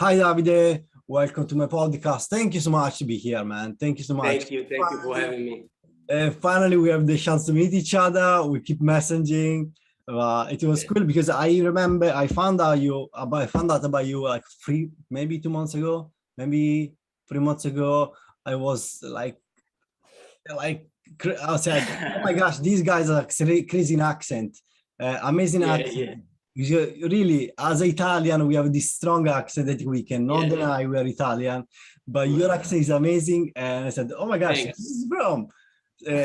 Hi, Davide. Welcome to my podcast. Thank you so much to be here, man. Thank you so much. Thank you for having me. Finally, we have the chance to meet each other. We keep messaging. It was cool because I remember I found out about you like maybe 2 months ago, maybe 3 months ago. I was I said, oh my gosh, these guys are crazy in accent, amazing accent. Really, as Italian, we have this strong accent that we cannot deny we are Italian, but your accent is amazing. And I said, oh my gosh, this is Brom.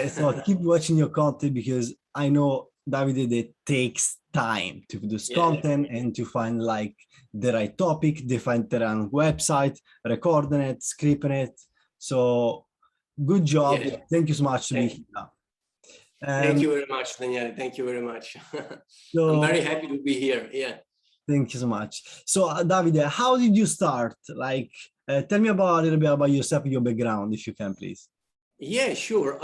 So keep watching your content because I know Davide that takes time to produce content and to find like the right topic, define the right website, recording it, scripting it. So good job. Thank you so much to be here. Thank you very much, Daniele. Thank you very much. I'm very happy to be here. Thank you so much. So, Davide, how did you start? Tell me a little bit about yourself, your background, if you can, please. Yeah, sure.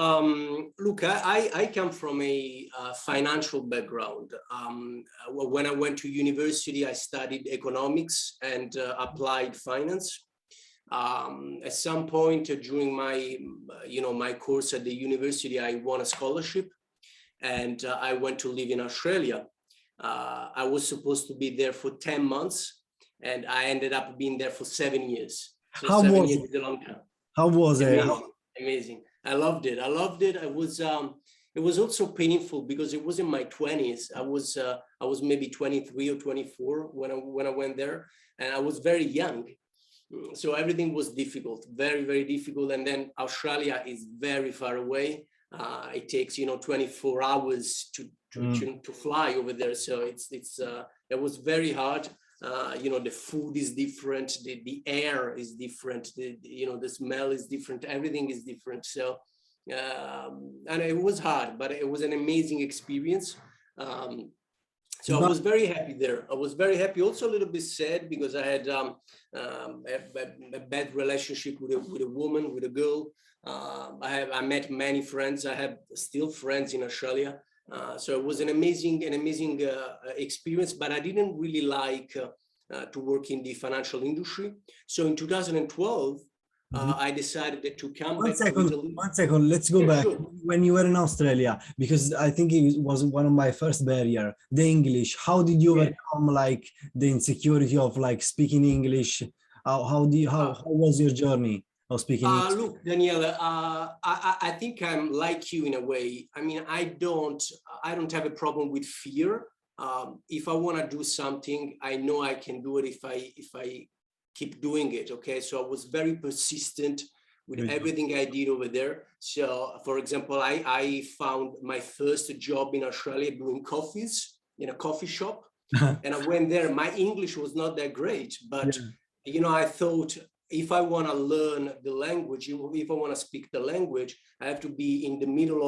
Look, I come from a financial background. When I went to university, I studied economics and applied finance. At some point during my, my course at the university, I won a scholarship and I went to live in Australia. I was supposed to be there for 10 months and I ended up being there for 7 years. So how 7 was years it? is a long time. How was it? Amazing. I loved it. It was also painful because it was in my 20s. I was maybe 23 or 24 when I went there, and I was very young. So everything was difficult, very, very difficult. And then Australia is very far away. It takes, 24 hours to fly over there. So it was very hard. The food is different, the air is different, the smell is different, everything is different. So, and it was hard, but it was an amazing experience. So I was very happy there. I was very happy, also a little bit sad because I had a bad relationship with a woman, with a girl. I met many friends. I have still friends in Australia. So it was an amazing experience, but I didn't really like to work in the financial industry. So in 2012, I decided to come back to Italy. 1 second, let's go back. Sure. When you were in Australia, because I think it was one of my first barrier, the English. How did you overcome like the insecurity of like speaking English? How was your journey of speaking English? Look, Daniela, I think I'm like you in a way. I mean, I don't have a problem with fear. If I want to do something, I know I can do it if I keep doing it. Okay, so I was very persistent with everything I did over there. So, for example, I found my first job in Australia doing coffees in a coffee shop, and I went there. My English was not that great, but I thought if I want to learn the language, if I want to speak the language, I have to be in the middle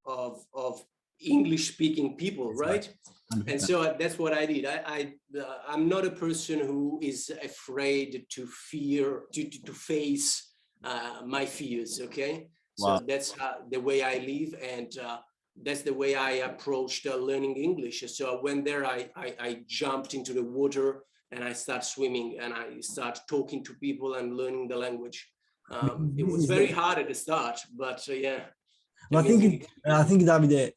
of English-speaking people, right? And so that's what I did. I'm not a person who is afraid to face my fears. Okay, so that's the way I live, and that's the way I approached learning English. So I went there. I jumped into the water and I started swimming and I started talking to people and learning the language. It was very hard at the start, but yeah. But I think Davide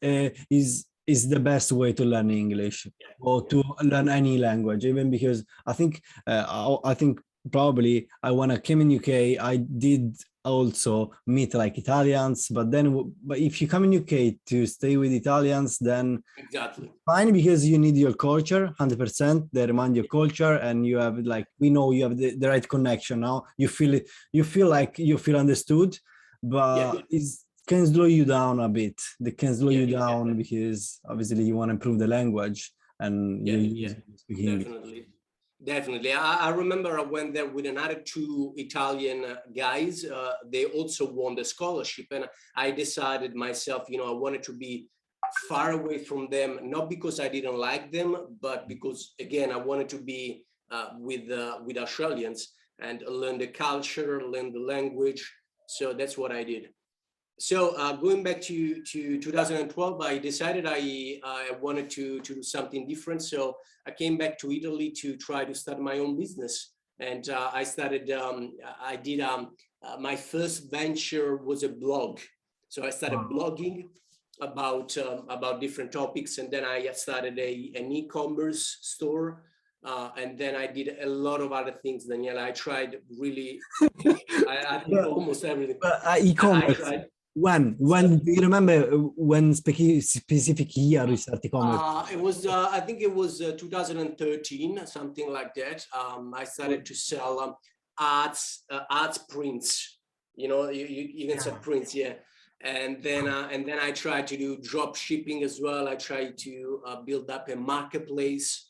is the best way to learn English or to learn any language, even because I think probably when I came in UK, I did also meet like Italians, but if you come in UK to stay with Italians, then fine, because you need your culture 100%. They remind your culture, and you have we know you have the right connection now. You feel like you feel understood, but it can slow you down a bit. They can slow you down because obviously you want to improve the language and Definitely. I remember I went there with another 2 Italian guys. They also won the scholarship, and I decided myself, I wanted to be far away from them, not because I didn't like them, but because again I wanted to be with Australians and learn the culture, learn the language. So that's what I did. So going back to 2012, I decided I wanted to do something different. So I came back to Italy to try to start my own business. and I started. I did. My first venture was a blog, so I started blogging about different topics, and then I started an e-commerce store, and then I did a lot of other things. Daniela, I tried really. I think almost everything. E-commerce. I tried. When do you remember when specific year you started e-commerce? It was, I think it was 2013, something like that. I started to sell arts prints. You know, you can sell prints, yeah. And then I tried to do drop shipping as well. I tried to build up a marketplace.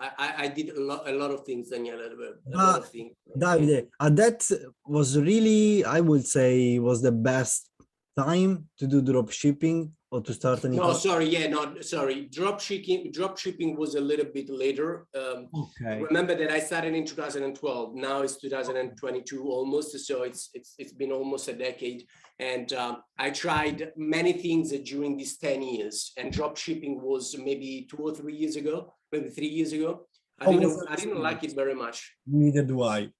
I did a lot of things, Daniela, a lot of things. Davide, that was really, I would say, was the best time to do drop shipping or to start an No, sorry, yeah, no, sorry. Drop shipping was a little bit later. Okay. Remember that I started in 2012. Now it's 2022 almost, so it's been almost a decade. And I tried many things during these 10 years. And drop shipping was maybe 2 or 3 years ago, maybe 3 years ago. I didn't like it very much. Neither do I.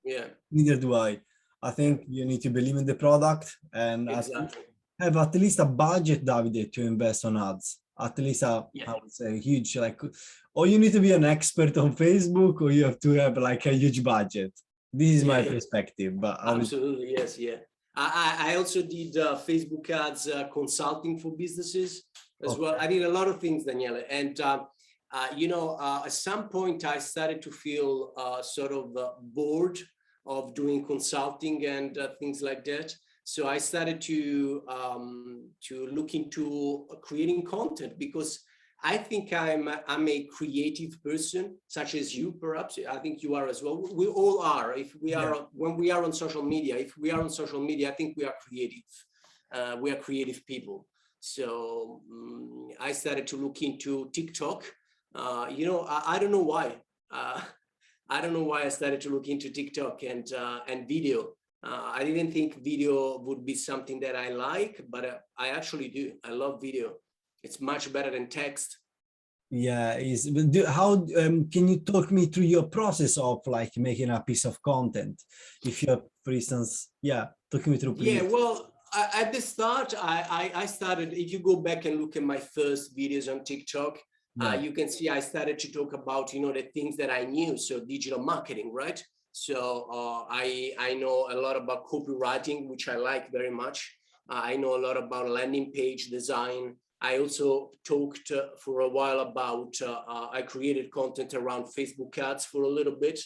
Yeah. Neither do I. I think you need to believe in the product and Exactly. have at least a budget, Davide, to invest on ads. At least I would say huge, like, or you need to be an expert on Facebook, or you have to have like a huge budget. This is my perspective, but absolutely, yes, yeah. I also did Facebook ads consulting for businesses as well. I did a lot of things, Daniela, and you know, at some point I started to feel sort of bored of doing consulting and things like that. So I started to look into creating content, because I think I'm a creative person, such as you, perhaps. I think you are as well. We all are. If we are, when we are on social media, I think we are creative. We are creative people. So I started to look into TikTok. You know, I don't know why. I don't know why I started to look into TikTok and video. I didn't think video would be something that I like, but I actually do. I love video. It's much better than text. Yeah, how can you talk me through your process of like making a piece of content? If you're, for instance, talk me through, please. Yeah, well, at the start, I started, if you go back and look at my first videos on TikTok, you can see I started to talk about, you know, the things that I knew. So digital marketing, right? So I know a lot about copywriting, which I like very much. I know a lot about landing page design. I also talked for a while about, I created content around Facebook ads for a little bit.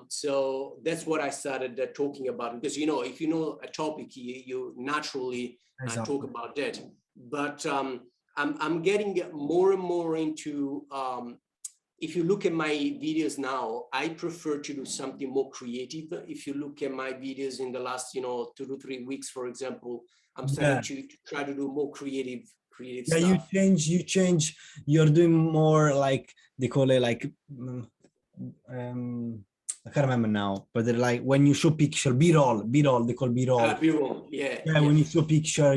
So that's what I started talking about, because, you know, if you know a topic, you naturally talk about that. But I'm getting more and more into, if you look at my videos now, I prefer to do something more creative. If you look at my videos in the last, you know, 2 to 3 weeks, for example, I'm starting to try to do more creative stuff. You change, you're doing more like, they call it like, I can't remember now, but they're like when you show picture, B-roll, they call B-roll. B-roll, yeah. When you show picture,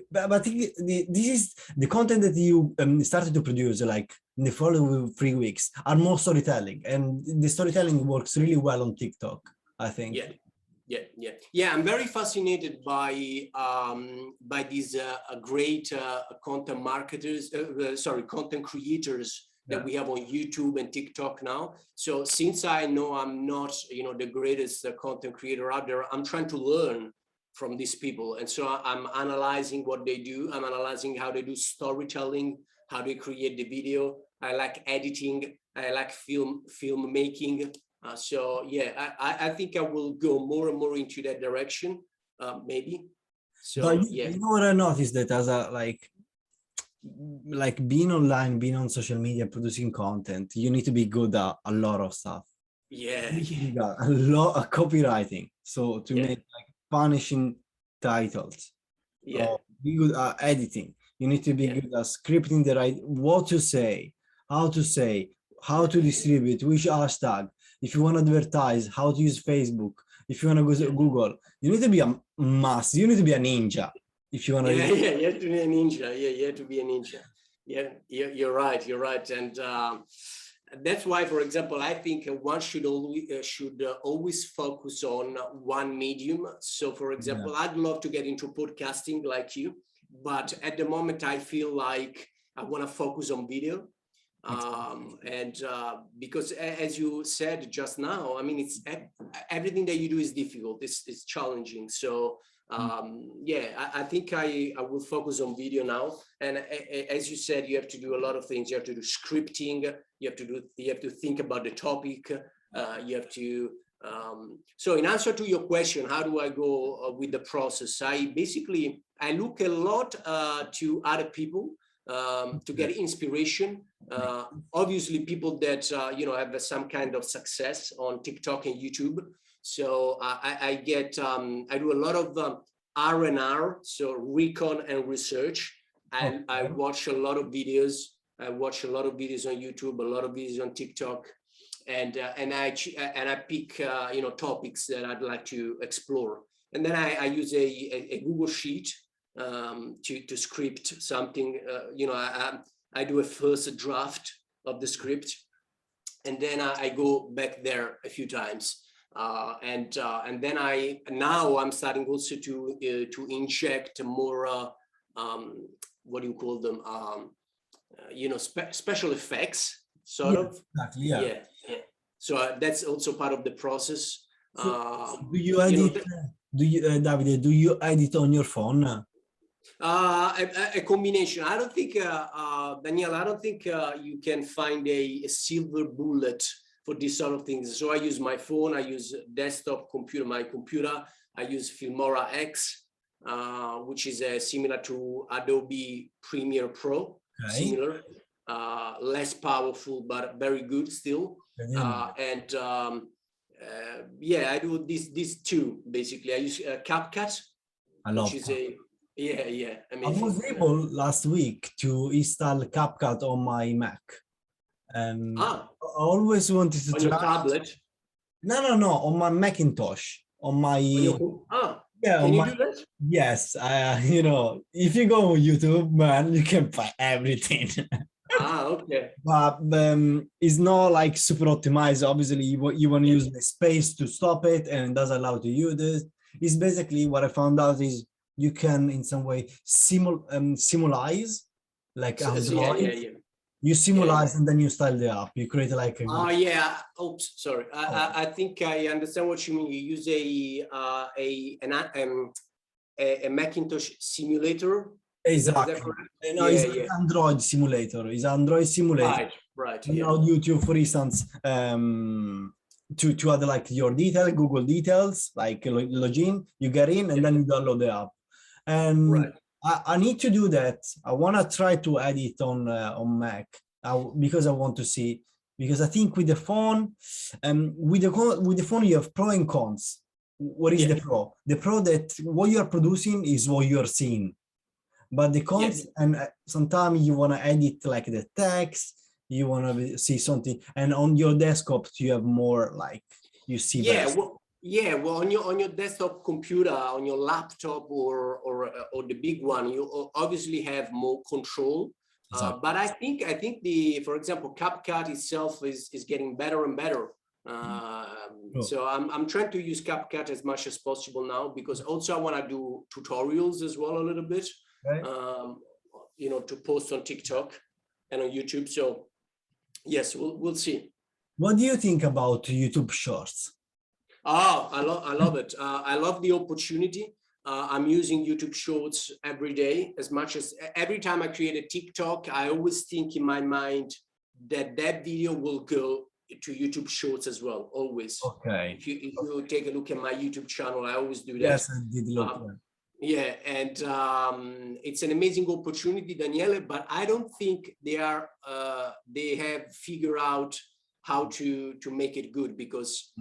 but I think this is the content that you started to produce like in the following 3 weeks are more storytelling, and the storytelling works really well on TikTok, I think. Yeah. I'm very fascinated by these great content marketers, content creators that we have on YouTube and TikTok now. So since I know I'm not, you know, the greatest content creator out there, I'm trying to learn from these people. And so I'm analyzing what they do. I'm analyzing how they do storytelling, how they create the video. I like editing. I like film making. So yeah, I think I will go more and more into that direction, maybe. So but yeah. You know what I noticed, that as a like being online, being on social media, producing content, you need to be good at a lot of stuff. Yeah. A lot of copywriting. So to make like punishing titles. Be good at editing. You need to be good at scripting the right, what to say, how to distribute, which hashtag. If you want to advertise, how to use Facebook. If you want to go to Google, you need to be a master. You need to be a ninja. If you want to. You have to be a ninja. Yeah, you have to be a ninja. Yeah, you're right. And that's why, for example, I think one should always focus on one medium. So, for example, Yeah. I'd love to get into podcasting like you, but at the moment I feel like I want to focus on video. And because as you said just now, I mean, it's everything that you do is difficult, it's challenging. So yeah, I think I will focus on video now. And as you said, you have to do a lot of things. You have to do scripting, you have to think about the topic, you have to so in answer to your question, how do I go with the process? I look a lot to other people to get inspiration. Obviously, people that have some kind of success on TikTok and YouTube. So I do a lot of R&R, so recon and research. And I watch a lot of videos. I watch a lot of videos on YouTube, a lot of videos on TikTok, and I pick topics that I'd like to explore. And then I use a Google Sheet to script something. I do a first draft of the script, and then I go back there a few times, and then I'm starting also to inject more what do you call them, special effects, sort of. Exactly, yeah. So that's also part of the process. So do you edit? Davide? Do you edit on your phone? A combination. I don't think, Danielle, I don't think you can find a silver bullet for these sort of things. So I use my phone, I use desktop computer, my computer, I use Filmora X, which is similar to Adobe Premiere Pro, similar, less powerful, but very good still. Yeah, I do these two, basically. I use CapCut, which is I was able last week to install CapCut on my Mac, and I always wanted to on try. Your tablet? No, on my Macintosh, on my Can you do that? Yes, if you go on YouTube, man, you can find everything. Okay. But it's not like super optimized. Obviously, you want to use the space to stop it, and it doesn't allow to use this. It's basically what I found out is you can in some way simulize like Android. You simulize and then you style the app. You create like yeah. Oops, sorry. I think I understand what you mean. You use a Macintosh simulator. Exactly. No, it's an Android simulator. It's an Android simulator. Right. On YouTube, for instance, to add like your detail, Google details, like login, you get in and then you download the app. And I need to do that. I want to try to add it on Mac because I want to see. Because I think with the phone, with the phone you have pro and cons. What is the pro? The pro that what you are producing is what you are seeing. But the cons, and sometimes you want to edit like the text, you want to see something, and on your desktop you have more like you see. Well, on your desktop computer, on your laptop or the big one, you obviously have more control. Exactly. But I think for example, CapCut itself is getting better and better. So I'm trying to use CapCut as much as possible now, because also I want to do tutorials as well a little bit. To post on TikTok and on YouTube. So yes, we'll see. What do you think about YouTube Shorts? I love it. I love the opportunity. I'm using YouTube Shorts every day. As much as every time I create a TikTok, I always think in my mind that video will go to YouTube Shorts as well. Always. Okay. If you take a look at my YouTube channel, I always do that. Yes, I did look. Yeah, and it's an amazing opportunity, Daniele, but I don't think they have figured out how to make it good, because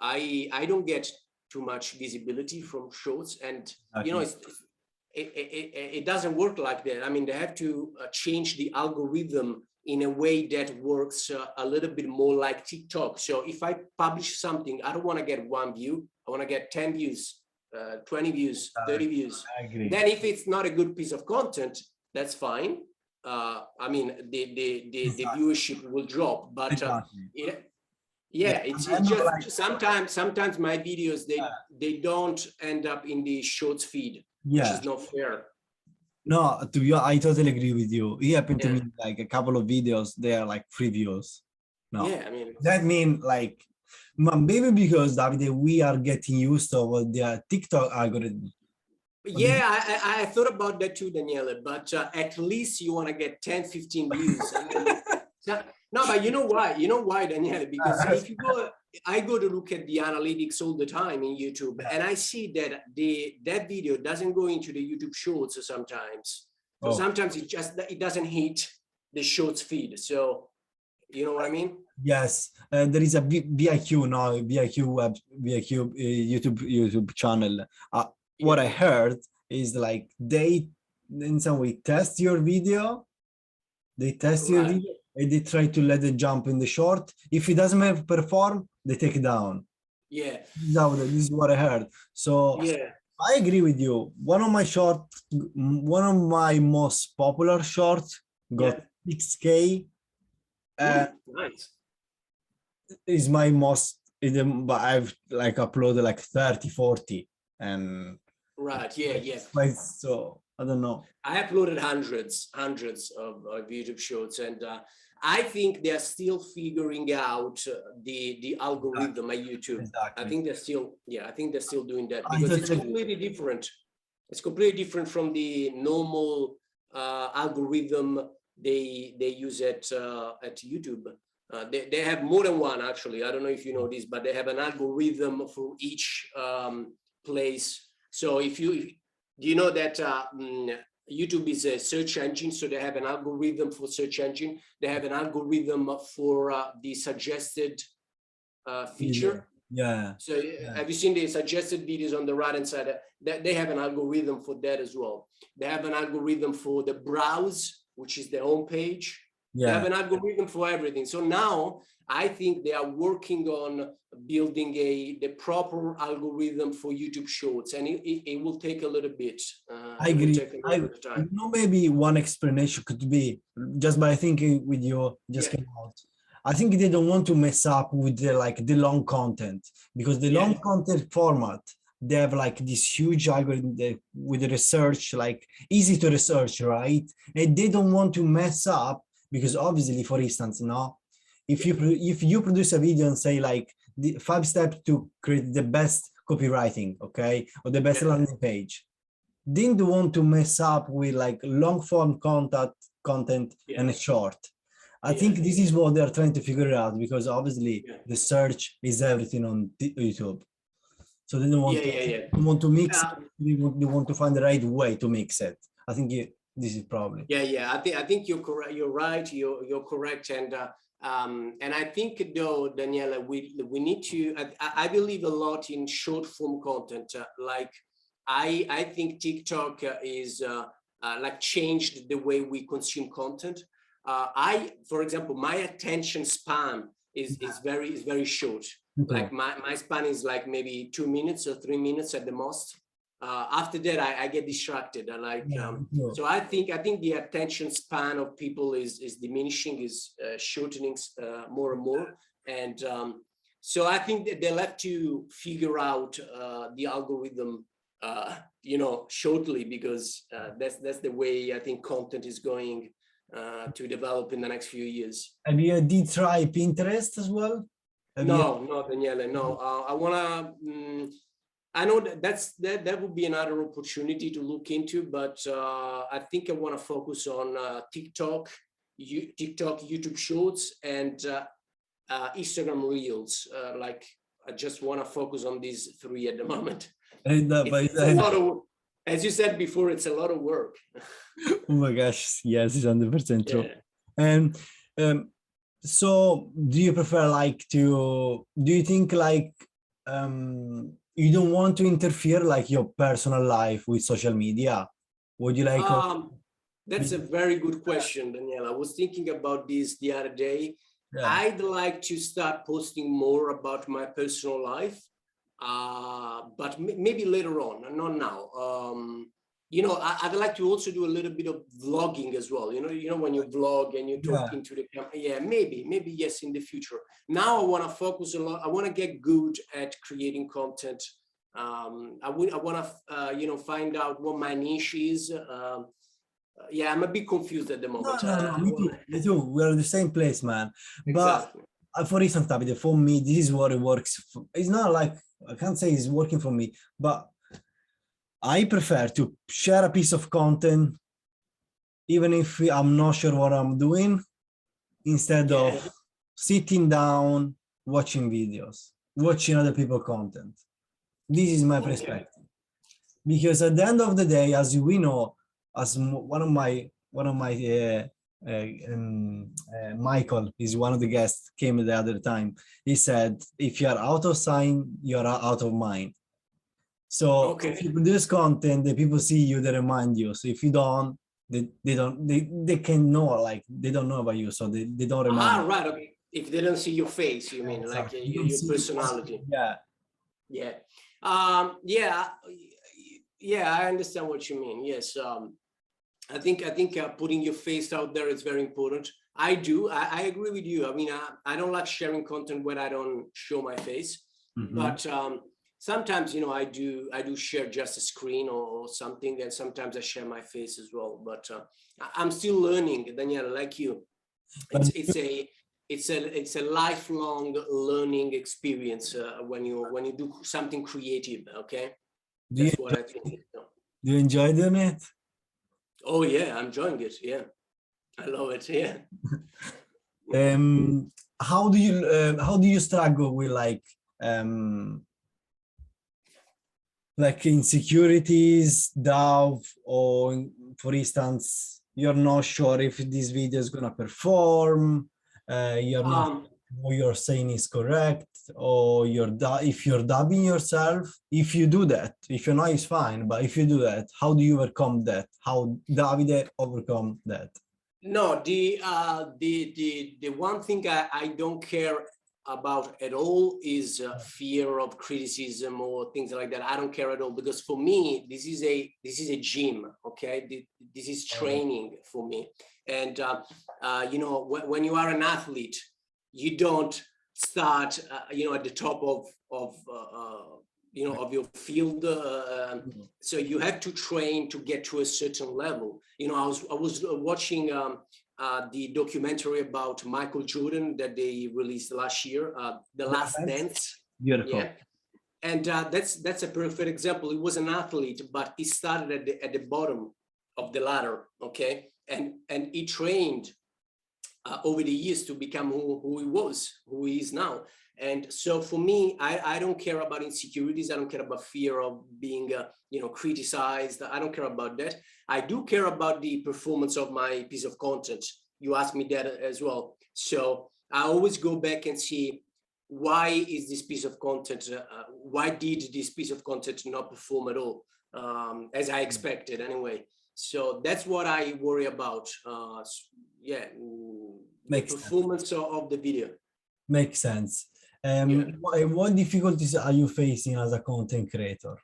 I don't get too much visibility from Shorts, and it doesn't work like that. I mean, they have to change the algorithm in a way that works a little bit more like TikTok. So if I publish something, I don't want to get 1 view, I want to get 10 views. 20 views, 30 views. I agree. Then if it's not a good piece of content, that's fine. I mean, the viewership will drop, but Exactly. it's just sometimes my videos, they don't end up in the shorts feed, which is not fair. No, to be honest, I totally agree with you. It happened to me like a couple of videos, they are like free views. No. Yeah, I mean, That mean like maybe because Davide, we are getting used to what the TikTok algorithm. yeah, I thought about that too, Daniele, but at least you want to get 10, 15 views. I mean, no, but you know why? You know why, Daniele? Because if you go, I go to look at the analytics all the time in YouTube, and I see that that video doesn't go into the YouTube Shorts sometimes. So sometimes it doesn't hit the Shorts feed. So you know what I mean? Yes, there is a VIQ now, VIQ YouTube channel. What I heard is like they in some way test your video. They test your video and they try to let it jump in the short. If it doesn't perform, they take it down. Yeah. This is what I heard. So yeah, I agree with you. One of my most popular shorts got 6K. Nice. Is my most, but I've like uploaded like 30, 40 and yeah. So I don't know. I uploaded hundreds of YouTube shorts, and I think they're still figuring out the algorithm at YouTube. Exactly. I think they're still doing that because it's completely different. It's completely different from the normal algorithm they use at YouTube. They have more than one, actually. I don't know if you know this, but they have an algorithm for each place. So do you know that YouTube is a search engine, so they have an algorithm for search engine. They have an algorithm for the suggested feature. Yeah. So have you seen the suggested videos on the right-hand side? They have an algorithm for that as well. They have an algorithm for the browse, which is the home page. They have an algorithm for everything. So now I think they are working on building the proper algorithm for YouTube Shorts, and it will take a little bit. I agree. Maybe one explanation could be just by thinking with you came out. I think they don't want to mess up with the long content, because the long content format, they have like this huge algorithm with the research, like easy to research, right? And they don't want to mess up because obviously, for instance, if you produce a video and say like the 5 steps to create the best copywriting, okay, or the best landing page, didn't want to mess up with like long form content and a short. I think this is what they're trying to figure out, because obviously the search is everything on YouTube. So they don't want to mix it. They want to find the right way to mix it. I think this is probably. I think you're correct. You're right. You're correct. And I think though, Daniela, we need to. I believe a lot in short form content. Like I think TikTok is like changed the way we consume content. For example, my attention span is very short. Okay. Like my span is like maybe 2 minutes or 3 minutes at the most. After that, I get distracted. So I think the attention span of people is diminishing, is shortening more and more. And so I think that they'll have to figure out the algorithm, shortly, because that's the way I think content is going to develop in the next few years. And you did try Pinterest as well? No, Daniele, no. I wanna. I know that would be another opportunity to look into, but I think I want to focus on TikTok, YouTube Shorts, and Instagram Reels. Like I just want to focus on these 3 at the moment. It's a lot of, as you said before, it's a lot of work. Oh my gosh, yes, it's 100% true. And so do you prefer do you think like you don't want to interfere like your personal life with social media? Would you like that's a very good question, Daniela. I was thinking about this the other day. I'd like to start posting more about my personal life, but maybe later on, not now. you know, I'd like to also do a little bit of vlogging as well. You know, when you vlog and you talk into the camera. Yeah, maybe yes, in the future. Now I want to focus a lot. I want to get good at creating content. I want to, you know, find out what my niche is. Yeah, I'm a bit confused at the moment. No, me too. Me too. We're in the same place, man. Exactly. But for instance, Davide, for me, this is what it works. It's not like I can't say it's working for me, but I prefer to share a piece of content, even if I'm not sure what I'm doing, instead of sitting down, watching videos, watching other people's content. This is my perspective. Because at the end of the day, as we know, as one of my Michael is one of the guests came the other time. He said, if you're out of sign, you're out of mind. So if you produce content, the people see you, they remind you. So if you don't, they can know, like they don't know about you, so they don't remind. Right, okay. If they don't see your face, you mean, like your personality. Yeah. Yeah, I understand what you mean. Yes. I think putting your face out there is very important. I agree with you. I mean, I don't like sharing content when I don't show my face, but sometimes, you know, I do share just a screen or something, and sometimes I share my face as well. But I'm still learning, Daniela, like you. It's a lifelong learning experience when you do something creative. Okay, that's what I think. Do you enjoy doing it? Oh yeah, I'm enjoying it. Yeah, I love it. Yeah. How do you struggle with like insecurities, doubt, or for instance, you're not sure if this video is gonna perform, you're not what you're saying is correct, or if you're dubbing yourself. If you do that, if you know it's fine, but if you do that, how do you overcome that? How Davide overcome that? No, the one thing I don't care about at all is fear of criticism or things like that. I don't care at all, because for me this is a gym. Okay, this is training for me. And you know, when you are an athlete, you don't start you know, at the top of you know, of your field. So you have to train to get to a certain level. You know, I was watching the documentary about Michael Jordan that they released last year, The Last Dance. Beautiful. Yeah. And that's a perfect example. He was an athlete, but he started at the bottom of the ladder. Okay, and he trained over the years to become who he is now. And so for me, I don't care about insecurities. I don't care about fear of being you know, criticized. I don't care about that. I do care about the performance of my piece of content. You asked me that as well. So I always go back and see, why is this piece of content, why did this piece of content not perform at all, as I expected anyway. So that's what I worry about. Yeah, the performance of the video. Makes sense. What difficulties are you facing as a content creator?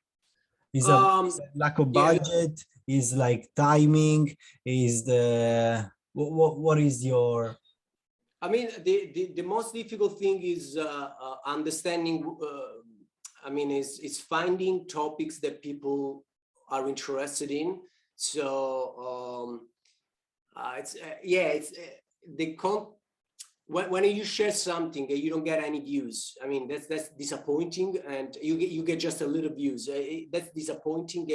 Is a lack of budget? Is like timing? Is the what is your? I mean, the most difficult thing is understanding. I mean, is finding topics that people are interested in. So it's when you share something and you don't get any views, I mean, that's disappointing, and you get just a little views. That's disappointing,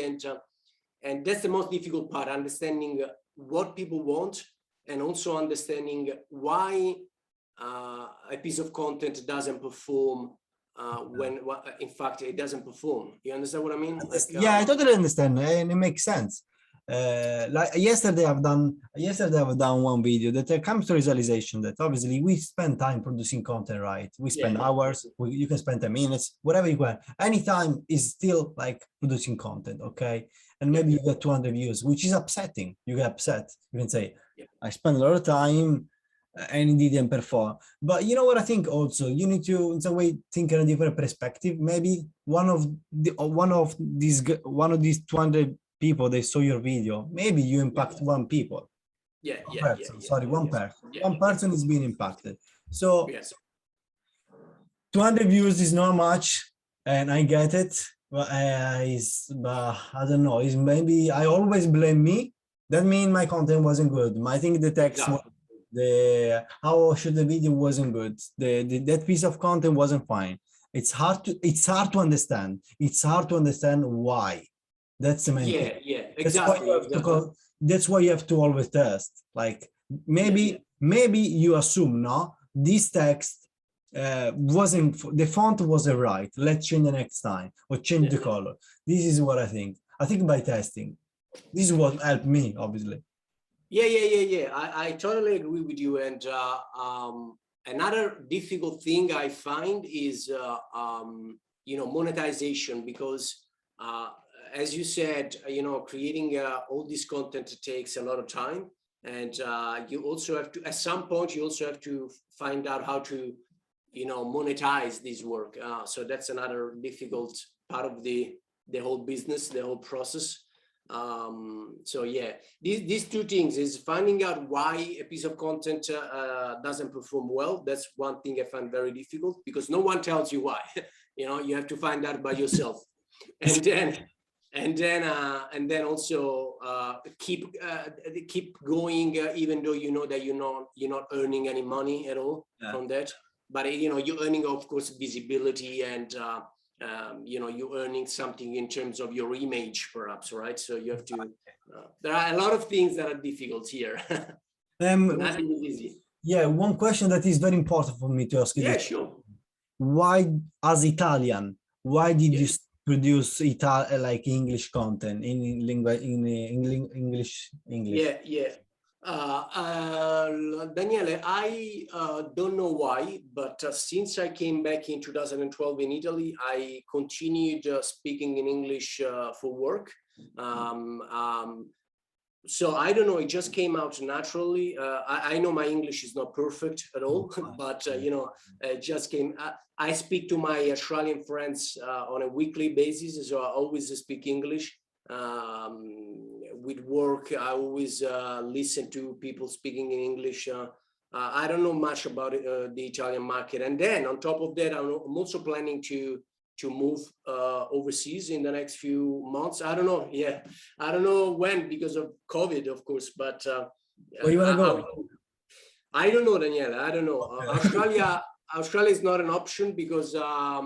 and that's the most difficult part, understanding what people want, and also understanding why a piece of content doesn't perform when in fact it doesn't perform. You understand what I mean? Like, yeah, I totally understand, and it makes sense. Like yesterday I've done one video that comes to realization that obviously we spend time producing content, right? We spend hours, you can spend 10 minutes, whatever you want. Anytime is still like producing content, okay? And maybe you get 200 views, which is upsetting. You get upset. You can say, I spent a lot of time and it didn't perform. But you know what I think also? You need to, in some way, think in a different perspective. Maybe one of these 200 people, they saw your video, maybe you impact one people. One person. One person is being impacted. So 200 views is not much, and I get it. But I don't know. It's maybe I always blame me. That means my content wasn't good. I think the text, how should the video wasn't good. That piece of content wasn't fine. It's hard to understand. It's hard to understand why. That's the main thing. Exactly. That's why you have to always test. Like maybe you assume no, this text wasn't, the font wasn't right. Let's change the next time or change the color. This is what I think. I think by testing, this is what helped me, obviously. I totally agree with you. And another difficult thing I find is monetization, because as you said, creating all this content takes a lot of time, and you also have to, at some point, you also have to find out how to, monetize this work. So that's another difficult part of the whole business, the whole process. So yeah, these two things is finding out why a piece of content doesn't perform well. That's one thing I find very difficult, because no one tells you why. You have to find out by yourself, and then also keep going, even though you know that you're not earning any money at all from that. But you're earning, of course, visibility, and you're earning something in terms of your image, perhaps, right? So you have to. There are a lot of things that are difficult here. Nothing is easy. Yeah, one question that is very important for me to ask you. Yeah, sure. Why, as Italian, why did you produce like English content in English? Daniele, I don't know why, but since I came back in 2012 in Italy, I continued speaking in English for work. So I don't know, it just came out naturally. I know my English is not perfect at all, but it just came. I speak to my Australian friends on a weekly basis, so I always speak English. With work, I always listen to people speaking in English. I don't know much about the Italian market. And then on top of that, I'm also planning to move overseas in the next few months. I don't know. I don't know when, because of COVID, of course. But where you want to go? I don't know, Daniele. I don't know. Australia is not an option, because I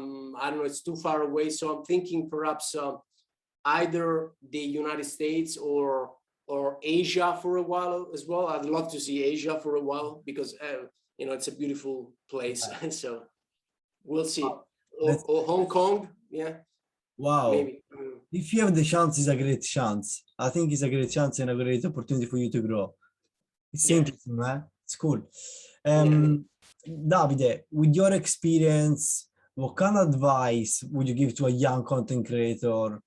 don't know, it's too far away. So I'm thinking perhaps either the United States or Asia for a while as well. I'd love to see Asia for a while, because it's a beautiful place. So we'll see. Or Hong Kong, Wow. Maybe. If you have the chance, it's a great chance. I think it's a great chance and a great opportunity for you to grow. It's interesting, man. It's cool. Davide, with your experience, what kind of advice would you give to a young content creator?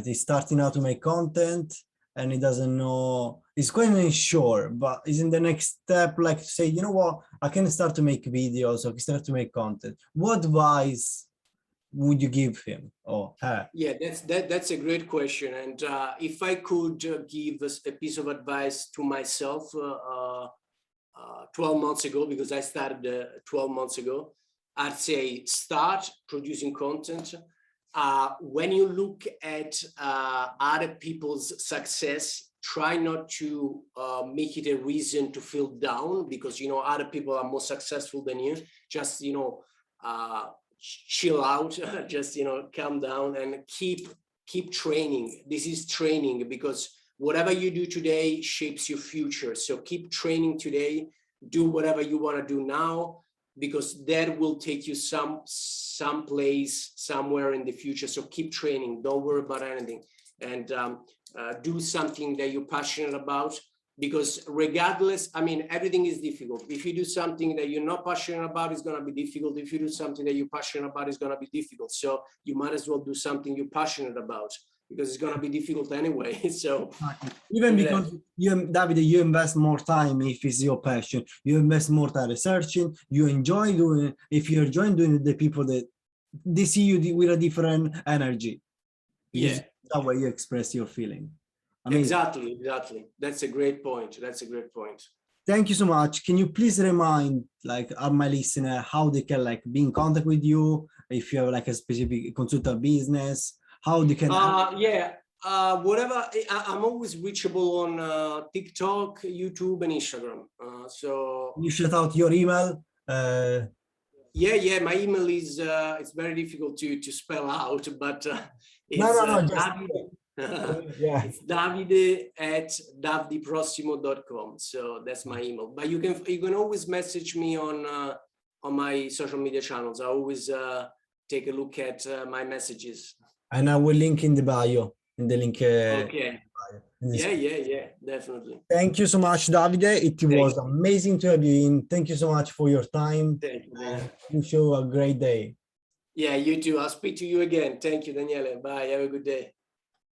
He's starting out to make content and he doesn't know, he's quite unsure, but is in the next step, like to say, you know what, I can start to make videos, I can start to make content. What advice would you give him or her? Yeah, that's a great question. And if I could give a piece of advice to myself 12 months ago, because I started 12 months ago, I'd say start producing content. When you look at other people's success, try not to make it a reason to feel down, because other people are more successful than you. Just chill out, just calm down and keep training. This is training, because whatever you do today shapes your future. So keep training today. Do whatever you want to do now, because that will take you some place somewhere in the future. So keep training. Don't worry about anything, and do something that you're passionate about, because regardless, I mean, everything is difficult. If you do something that you're not passionate about, it's going to be difficult. If you do something that you're passionate about, it's going to be difficult. So you might as well do something you're passionate about, because it's going to be difficult anyway. So even because Davide, you invest more time if it's your passion. You invest more time researching. You enjoy doing it. If you enjoy doing it, the people that they see you with a different energy. That's the way you express your feeling. Exactly. That's a great point. Thank you so much. Can you please remind like my listener how they can like be in contact with you if you have like a specific consultant business, how they can whatever. I'm always reachable on TikTok, YouTube, and Instagram. So you shout out your email. Yeah. My email is it's very difficult to spell out, but it's No, just Davide. yeah. It's Davide@davideprossimo.com. So that's my email. But you can always message me on my social media channels. I always take a look at my messages. And I will link in the bio, in the link. Okay. Yeah, Definitely. Thank you so much, Davide. It was amazing to have you in. Thank you so much for your time. Thank you. Wish you a great day. Yeah, you too. I'll speak to you again. Thank you, Daniele. Bye. Have a good day.